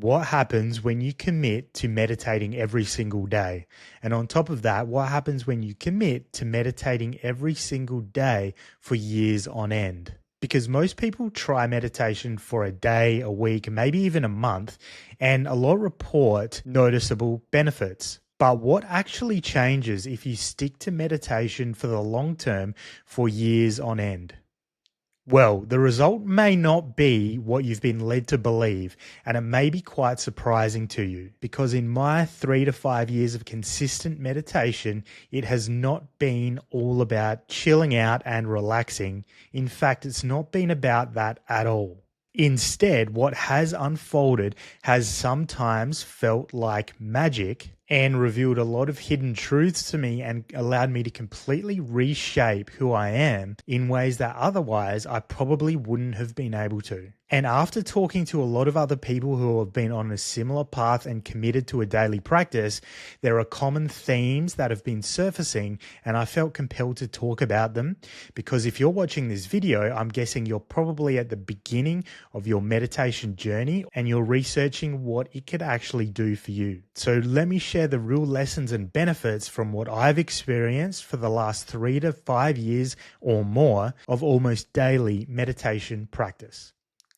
What happens when you commit to meditating every single day? And on top of that, what happens when you commit to meditating every single day for years on end? Because most people try meditation for a day, a week, maybe even a month, and a lot report noticeable benefits. But what actually changes if you stick to meditation for the long term for years on end? Well, the result may not be what you've been led to believe, and it may be quite surprising to you because in my 3 to 5 years of consistent meditation, it has not been all about chilling out and relaxing. In fact, it's not been about that at all. Instead, what has unfolded has sometimes felt like magic and revealed a lot of hidden truths to me and allowed me to completely reshape who I am in ways that otherwise I probably wouldn't have been able to. And after talking to a lot of other people who have been on a similar path and committed to a daily practice, there are common themes that have been surfacing, and I felt compelled to talk about them because if you're watching this video, I'm guessing you're probably at the beginning of your meditation journey and you're researching what it could actually do for you. So let me share the real lessons and benefits from what I've experienced for the last 3 to 5 years or more of almost daily meditation practice.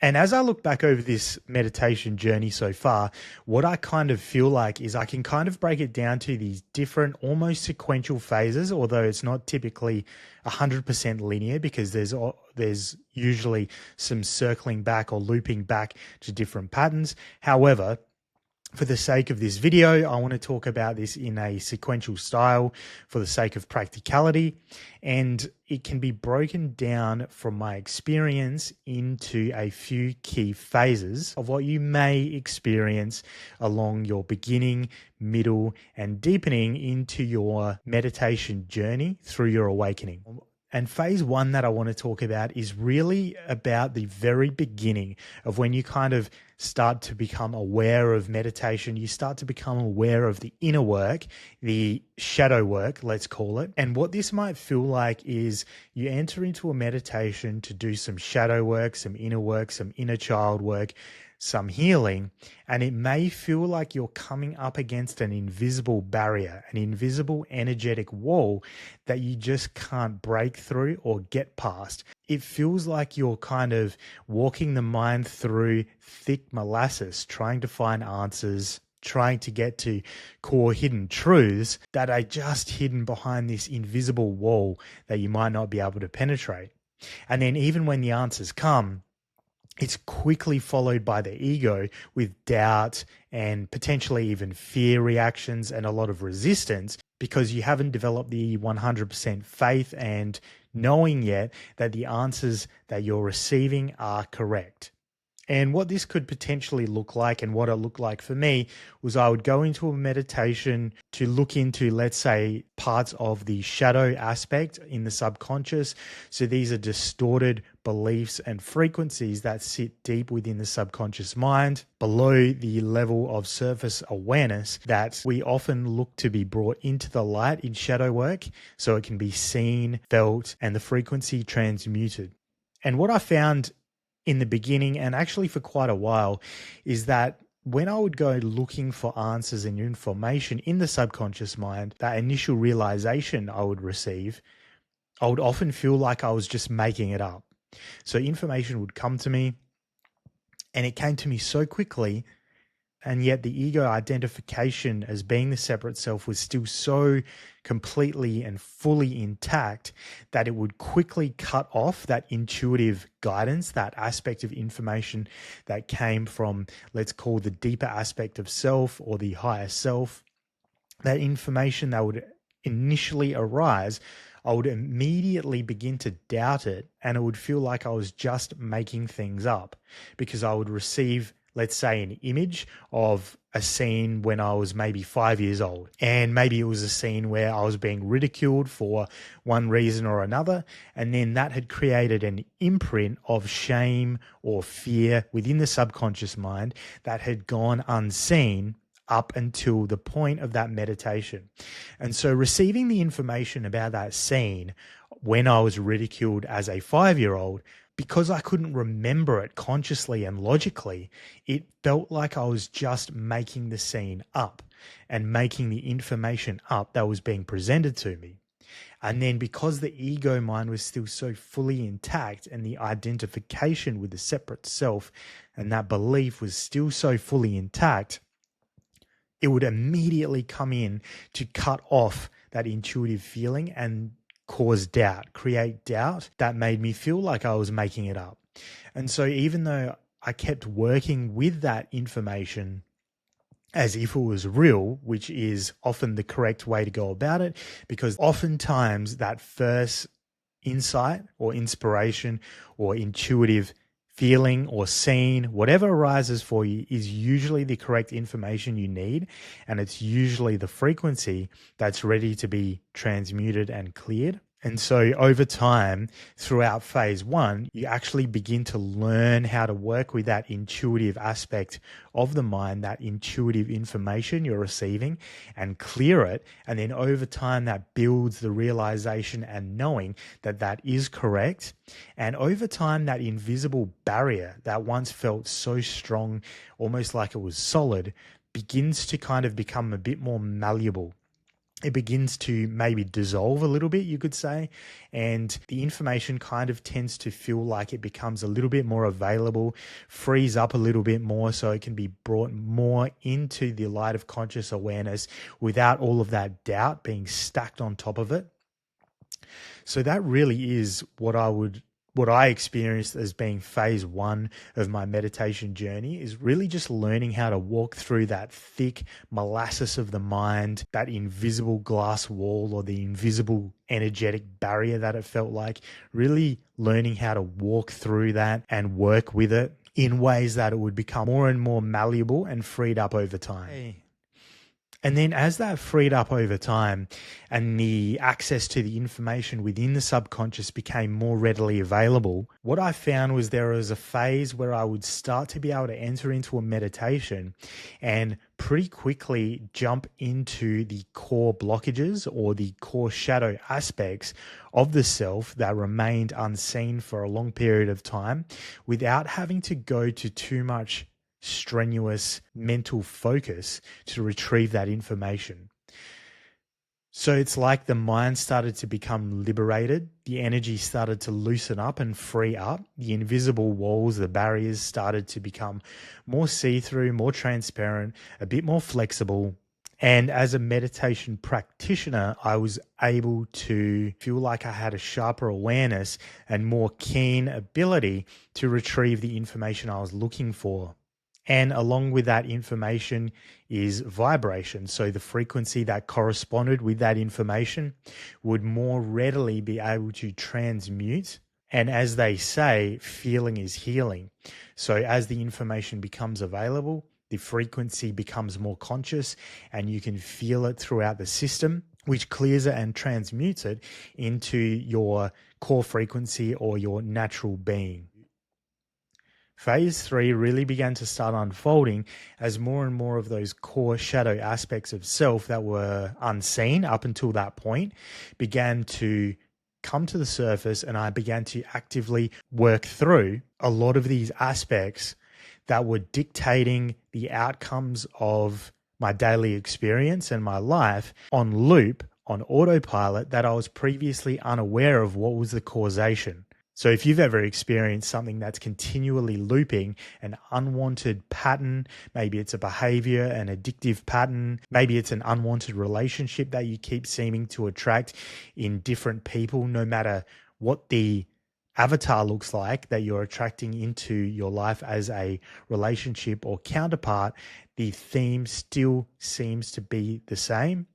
And as I look back over this meditation journey so far, what I kind of feel like is I can kind of break it down to these different almost sequential phases, although it's not typically 100% linear because there's usually some circling back or looping back to different patterns. However, for the sake of this video, I want to talk about this in a sequential style for the sake of practicality, and it can be broken down from my experience into a few key phases of what you may experience along your beginning, middle, and deepening into your meditation journey through your awakening. And phase one that I want to talk about is really about the very beginning of when you kind of start to become aware of meditation. You start to become aware of the inner work, the shadow work, let's call it. And what this might feel like is you enter into a meditation to do some shadow work, some inner child work, some healing, and it may feel like you're coming up against an invisible barrier, an invisible energetic wall that you just can't break through or get past. It feels like you're kind of walking the mind through thick molasses, trying to find answers, trying to get to core hidden truths that are just hidden behind this invisible wall that you might not be able to penetrate. And then even when the answers come, it's quickly followed by the ego with doubt and potentially even fear reactions and a lot of resistance because you haven't developed the 100% faith and knowing yet that the answers that you're receiving are correct. And what this could potentially look like and what it looked like for me was I would go into a meditation to look into, let's say, parts of the shadow aspect in the subconscious. So these are distorted beliefs and frequencies that sit deep within the subconscious mind, below the level of surface awareness that we often look to be brought into the light in shadow work so it can be seen, felt, and the frequency transmuted. And what I found in the beginning and actually for quite a while is that when I would go looking for answers and information in the subconscious mind, that initial realization I would receive, I would often feel like I was just making it up. So information would come to me and it came to me so quickly, and yet the ego identification as being the separate self was still so completely and fully intact that it would quickly cut off that intuitive guidance, that aspect of information that came from, let's call the deeper aspect of self or the higher self. That information that would initially arise, I would immediately begin to doubt it, and it would feel like I was just making things up because I would receive, let's say, an image of a scene when I was maybe 5 years old. And maybe it was a scene where I was being ridiculed for one reason or another. And then that had created an imprint of shame or fear within the subconscious mind that had gone unseen up until the point of that meditation. And so receiving the information about that scene when I was ridiculed as a 5-year-old because I couldn't remember it consciously and logically, it felt like I was just making the scene up and making the information up that was being presented to me. And then because the ego mind was still so fully intact and the identification with the separate self and that belief was still so fully intact, it would immediately come in to cut off that intuitive feeling and cause doubt, create doubt that made me feel like I was making it up. And so even though I kept working with that information as if it was real, which is often the correct way to go about it, because oftentimes that first insight or inspiration or intuitive feeling or scene, whatever arises for you, is usually the correct information you need. And it's usually the frequency that's ready to be transmuted and cleared. And so over time, throughout phase one, you actually begin to learn how to work with that intuitive aspect of the mind, that intuitive information you're receiving, and clear it. And then over time, that builds the realization and knowing that that is correct. And over time, that invisible barrier that once felt so strong, almost like it was solid, begins to kind of become a bit more malleable. It begins to maybe dissolve a little bit, you could say, and the information kind of tends to feel like it becomes a little bit more available, frees up a little bit more so it can be brought more into the light of conscious awareness without all of that doubt being stacked on top of it. So that really is what I experienced as being phase one of my meditation journey, is really just learning how to walk through that thick molasses of the mind, that invisible glass wall or the invisible energetic barrier that it felt like, really learning how to walk through that and work with it in ways that it would become more and more malleable and freed up over time. And then as that freed up over time and the access to the information within the subconscious became more readily available, what I found was there was a phase where I would start to be able to enter into a meditation and pretty quickly jump into the core blockages or the core shadow aspects of the self that remained unseen for a long period of time without having to go to too much strenuous mental focus to retrieve that information. So it's like the mind started to become liberated, the energy started to loosen up and free up, the invisible walls, the barriers started to become more see-through, more transparent, a bit more flexible. And as a meditation practitioner, I was able to feel like I had a sharper awareness and more keen ability to retrieve the information I was looking for. And along with that information is vibration. So the frequency that corresponded with that information would more readily be able to transmute. And as they say, feeling is healing. So as the information becomes available, the frequency becomes more conscious and you can feel it throughout the system, which clears it and transmutes it into your core frequency or your natural being. Phase 3 really began to start unfolding as more and more of those core shadow aspects of self that were unseen up until that point began to come to the surface, and I began to actively work through a lot of these aspects that were dictating the outcomes of my daily experience and my life on loop, on autopilot, that I was previously unaware of what was the causation. So if you've ever experienced something that's continually looping, an unwanted pattern, maybe it's a behavior, an addictive pattern, maybe it's an unwanted relationship that you keep seeming to attract in different people, no matter what the avatar looks like that you're attracting into your life as a relationship or counterpart, the theme still seems to be the same.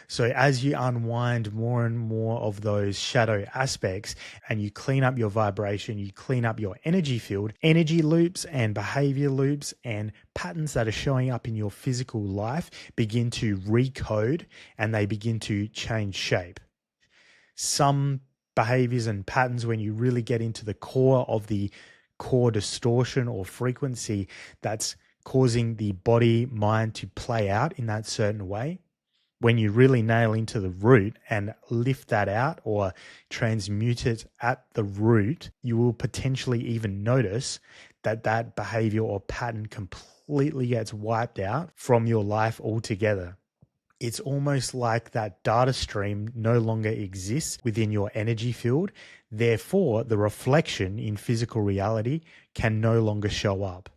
So as you unwind more and more of those shadow aspects and you clean up your vibration, you clean up your energy field, energy loops and behavior loops and patterns that are showing up in your physical life begin to recode and they begin to change shape. Some behaviors and patterns, when you really get into the core of the core distortion or frequency that's causing the body mind to play out in that certain way, when you really nail into the root and lift that out or transmute it at the root, you will potentially even notice that that behavior or pattern completely gets wiped out from your life altogether. It's almost like that data stream no longer exists within your energy field. Therefore, the reflection in physical reality can no longer show up.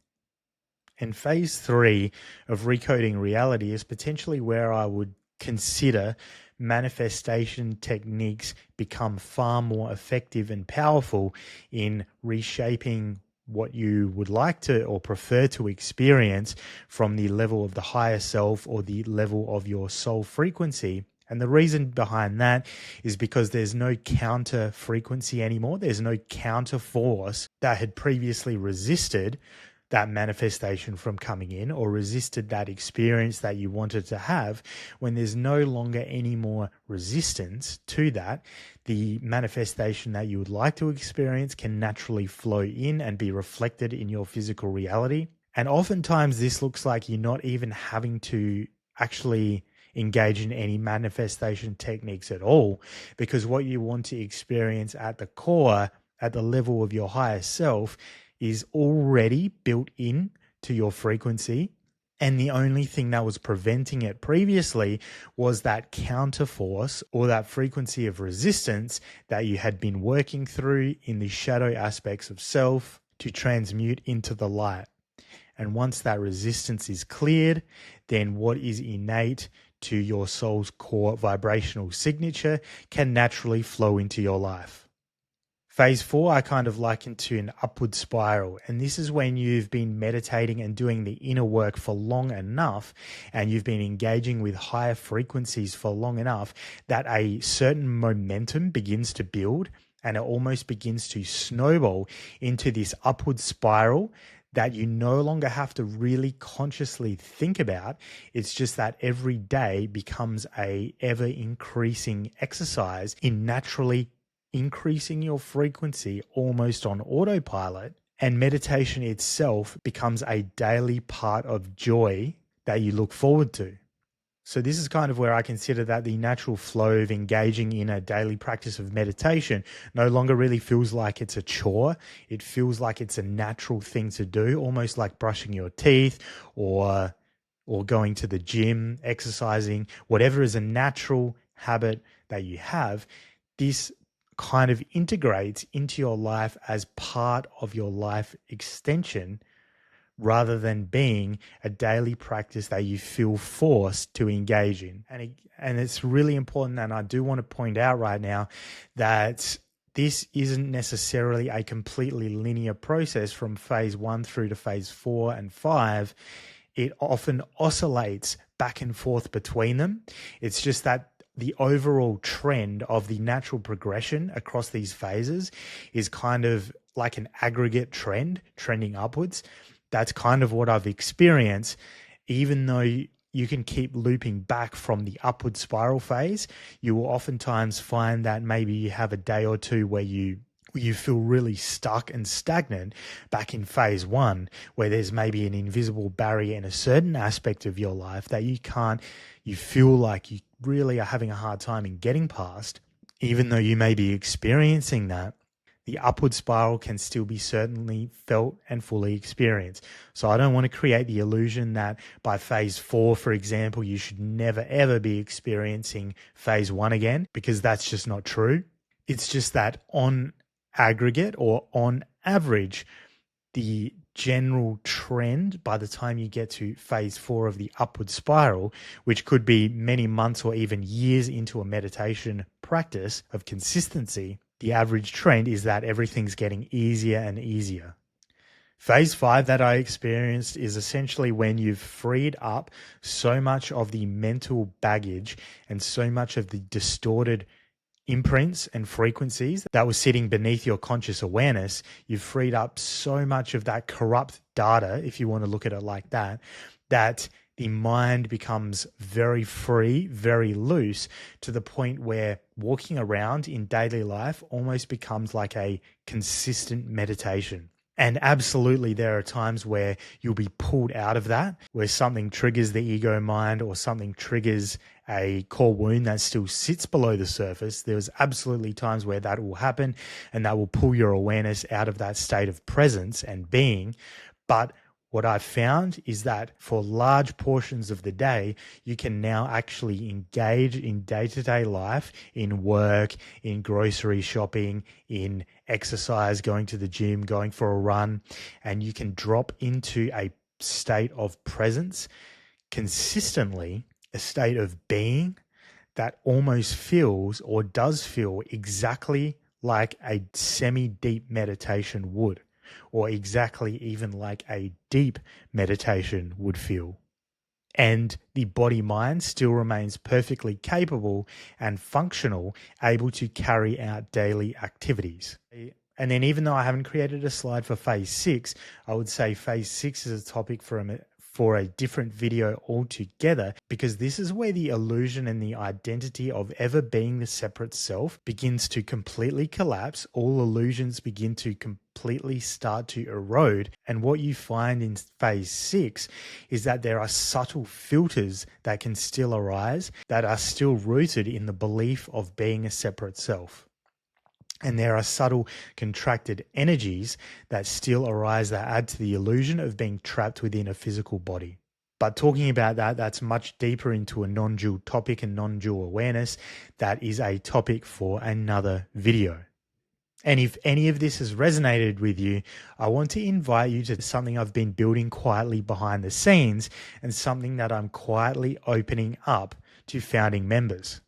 And phase 3 of recoding reality is potentially where I would consider manifestation techniques become far more effective and powerful in reshaping what you would like to or prefer to experience from the level of the higher self or the level of your soul frequency. And the reason behind that is because there's no counter frequency anymore. There's no counter force that had previously resisted that manifestation from coming in or resisted that experience that you wanted to have. When there's no longer any more resistance to that, the manifestation that you would like to experience can naturally flow in and be reflected in your physical reality. And oftentimes this looks like you're not even having to actually engage in any manifestation techniques at all, because what you want to experience at the core, at the level of your higher self, is already built in to your frequency. And the only thing that was preventing it previously was that counter force or that frequency of resistance that you had been working through in the shadow aspects of self to transmute into the light. And once that resistance is cleared, then what is innate to your soul's core vibrational signature can naturally flow into your life. Phase 4, I kind of liken to an upward spiral. And this is when you've been meditating and doing the inner work for long enough, and you've been engaging with higher frequencies for long enough that a certain momentum begins to build, and it almost begins to snowball into this upward spiral that you no longer have to really consciously think about. It's just that every day becomes a ever increasing exercise in naturally increasing your frequency almost on autopilot, and meditation itself becomes a daily part of joy that you look forward to. So this is kind of where I consider that the natural flow of engaging in a daily practice of meditation no longer really feels like it's a chore. It feels like it's a natural thing to do, almost like brushing your teeth or going to the gym, exercising, whatever is a natural habit that you have. This kind of integrates into your life as part of your life extension, rather than being a daily practice that you feel forced to engage in. And it's really important, and I do want to point out right now that this isn't necessarily a completely linear process from phase 1 through to phase 4 and 5. It often oscillates back and forth between them. It's just that the overall trend of the natural progression across these phases is kind of like an aggregate trend, trending upwards. That's kind of what I've experienced. Even though you can keep looping back from the upward spiral phase, you will oftentimes find that maybe you have a day or two where you feel really stuck and stagnant back in phase 1, where there's maybe an invisible barrier in a certain aspect of your life that you feel like you really are having a hard time in getting past. Even though you may be experiencing that, the upward spiral can still be certainly felt and fully experienced. So I don't want to create the illusion that by phase 4, for example, you should never ever be experiencing phase 1 again, because that's just not true. It's just that on aggregate or on average, the general trend by the time you get to phase 4 of the upward spiral, which could be many months or even years into a meditation practice of consistency, the average trend is that everything's getting easier and easier. Phase 5 that I experienced is essentially when you've freed up so much of the mental baggage and so much of the distorted imprints and frequencies that was sitting beneath your conscious awareness. You've freed up so much of that corrupt data, if you want to look at it like that, that the mind becomes very free, very loose, to the point where walking around in daily life almost becomes like a consistent meditation. And absolutely, there are times where you'll be pulled out of that, where something triggers the ego mind or something triggers a core wound that still sits below the surface. There's absolutely times where that will happen and that will pull your awareness out of that state of presence and being. But what I've found is that for large portions of the day, you can now actually engage in day-to-day life, in work, in grocery shopping, in exercise, going to the gym, going for a run, and you can drop into a state of presence consistently, a state of being that almost feels or does feel exactly like a semi-deep meditation would, or exactly even like a deep meditation would feel. And the body-mind still remains perfectly capable and functional, able to carry out daily activities. And then even though I haven't created a slide for phase 6, I would say phase 6 is a topic for a different video altogether, because this is where the illusion and the identity of ever being the separate self begins to completely collapse. All illusions begin to completely start to erode. And what you find in phase 6 is that there are subtle filters that can still arise that are still rooted in the belief of being a separate self. And there are subtle contracted energies that still arise that add to the illusion of being trapped within a physical body. But talking about that, that's much deeper into a non-dual topic and non-dual awareness. That is a topic for another video. And if any of this has resonated with you, I want to invite you to something I've been building quietly behind the scenes and something that I'm quietly opening up to founding members.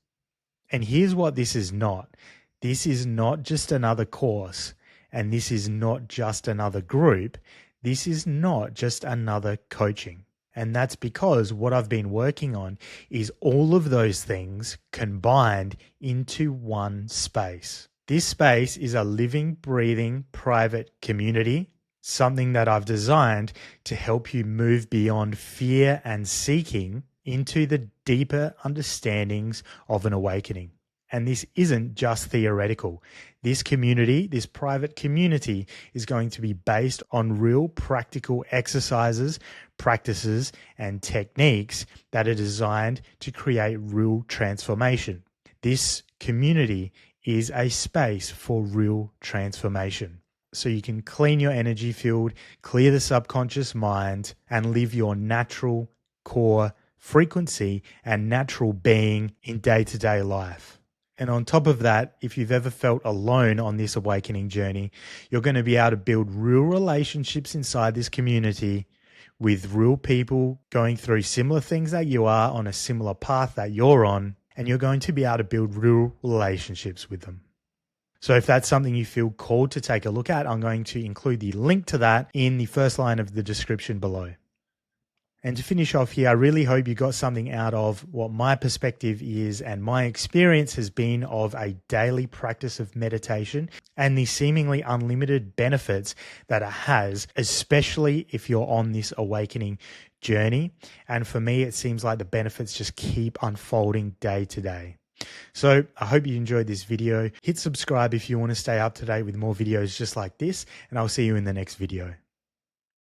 And here's what this is not. This is not just another course, and this is not just another group. This is not just another coaching. And that's because what I've been working on is all of those things combined into one space. This space is a living, breathing, private community, something that I've designed to help you move beyond fear and seeking into the deeper understandings of an awakening. And this isn't just theoretical. This community, this private community, is going to be based on real practical exercises, practices, and techniques that are designed to create real transformation. This community is a space for real transformation. So you can clean your energy field, clear the subconscious mind, and live your natural core frequency and natural being in day-to-day life. And on top of that, if you've ever felt alone on this awakening journey, you're going to be able to build real relationships inside this community with real people going through similar things that you are on a similar path that you're on, and you're going to be able to build real relationships with them. So if that's something you feel called to take a look at, I'm going to include the link to that in the first line of the description below. And to finish off here, I really hope you got something out of what my perspective is and my experience has been of a daily practice of meditation and the seemingly unlimited benefits that it has, especially if you're on this awakening journey. And for me, it seems like the benefits just keep unfolding day to day. So I hope you enjoyed this video. Hit subscribe if you want to stay up to date with more videos just like this, and I'll see you in the next video.